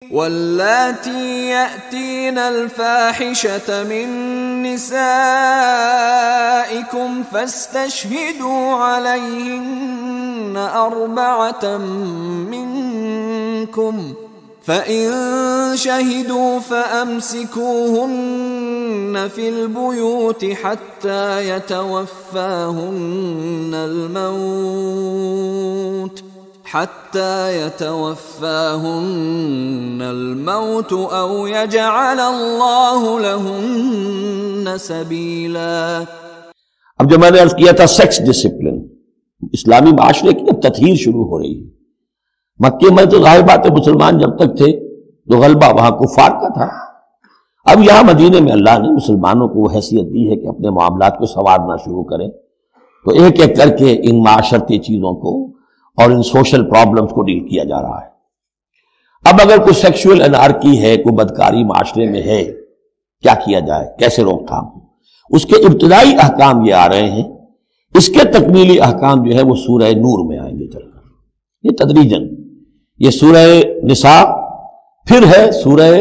واللاتی یأتین الفاحشة من نسائکم فاستشہدوا علیہن أربعة منکم فَإِن شَهِدُوا فَأَمْسِكُوهُنَّ فِي الْبُيُوتِ حَتَّى يَتَوَفَّاهُنَّ الْمَوْتُ أَوْ يَجْعَلَ اللَّهُ لَهُنَّ سَبِيلًا۔ اب جو میں نے عرض کیا تھا سیکس ڈسپلن، اسلامی معاشرے کی اب تطہیر شروع ہو رہی ہے۔ مکے میں تو ظاہر بات ہے مسلمان جب تک تھے تو غلبہ وہاں کفار کا تھا۔ اب یہاں مدینے میں اللہ نے مسلمانوں کو وہ حیثیت دی ہے کہ اپنے معاملات کو سنوارنا شروع کریں، تو ایک ایک کر کے ان معاشرتی چیزوں کو اور ان سوشل پرابلمز کو ڈیل کیا جا رہا ہے۔ اب اگر کوئی سیکشول انارکی ہے، کوئی بدکاری معاشرے میں ہے، کیا کیا جائے، کیسے روک تھام؟ اس کے ابتدائی احکام یہ آ رہے ہیں، اس کے تکمیلی احکام جو ہے وہ سورہ نور میں آئیں گے چل کر، یہ تدریجاً۔ یہ سورہ نساء، پھر ہے سورہ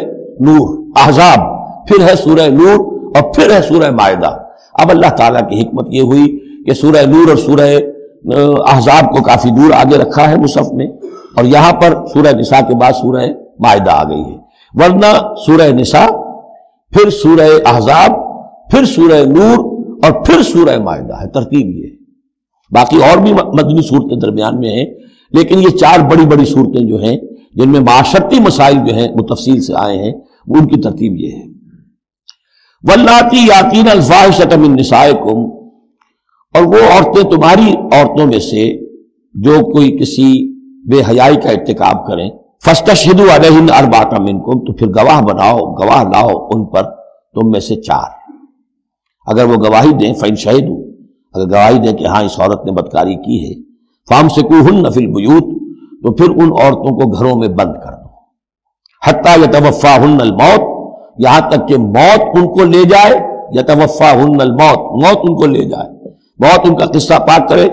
نور، احزاب، پھر ہے سورہ نور، اور پھر ہے سورہ مائدہ۔ اب اللہ تعالیٰ کی حکمت یہ ہوئی کہ سورہ نور اور سورہ احزاب کو کافی دور آگے رکھا ہے مصحف میں، اور یہاں پر سورہ نساء کے بعد سورہ مائدہ آ گئی ہے، ورنہ سورہ نساء، پھر سورہ احزاب، پھر سورہ نور، اور پھر سورہ مائدہ ہے، ترتیب یہ ہے۔ باقی اور بھی مدنی صورتیں درمیان میں ہیں، لیکن یہ چار بڑی بڑی صورتیں جو ہیں جن میں معاشرتی مسائل جو ہیں وہ تفصیل سے آئے ہیں، ان کی ترتیب یہ ہے۔ واللاتی یاتین الفاحشۃ من نسائکم، اور وہ عورتیں تمہاری عورتوں میں سے جو کوئی کسی بے حیائی کا ارتکاب کریں، فاستشہدوا علیہن أربعة منکم، تو پھر گواہ بناؤ، گواہ لاؤ ان پر تم میں سے چار۔ اگر وہ گواہی دیں، فإن شہدوا، اگر گواہی دیں کہ ہاں اس عورت نے بدکاری کی ہے، فامسکوہن فی البیوت، تو پھر ان عورتوں کو گھروں میں بند کر دو، حتی یتوفاہن الموت، یہاں تک کہ موت ان کو لے جائے، یتوفاہن الموت، موت ان کو لے جائے، موت ان کا قصہ پاک کرے،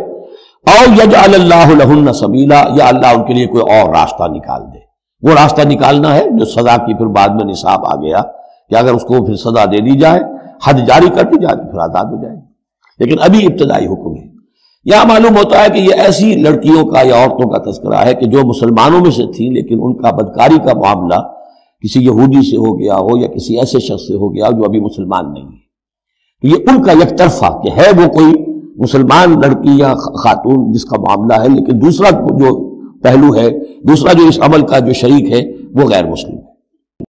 او یجعل اللہ لہن سبیلا، یا اللہ ان کے لیے کوئی اور راستہ نکال دے۔ وہ راستہ نکالنا ہے جو سزا کی پھر بعد میں نصاب آ گیا کہ اگر اس کو پھر سزا دے دی جائے، حد جاری کر دی جائے تو پھر آزاد ہو جائے، لیکن ابھی ابتدائی حکم ہے۔ یہاں معلوم ہوتا ہے کہ یہ ایسی لڑکیوں کا یا عورتوں کا تذکرہ ہے کہ جو مسلمانوں میں سے تھیں لیکن ان کا بدکاری کا معاملہ کسی یہودی سے ہو گیا ہو یا کسی ایسے شخص سے ہو گیا ہو جو ابھی مسلمان نہیں ہے، تو یہ ان کا یک طرفہ کہ ہے وہ کوئی مسلمان لڑکی یا خاتون جس کا معاملہ ہے، لیکن دوسرا جو پہلو ہے، دوسرا جو اس عمل کا جو شریک ہے وہ غیر مسلم۔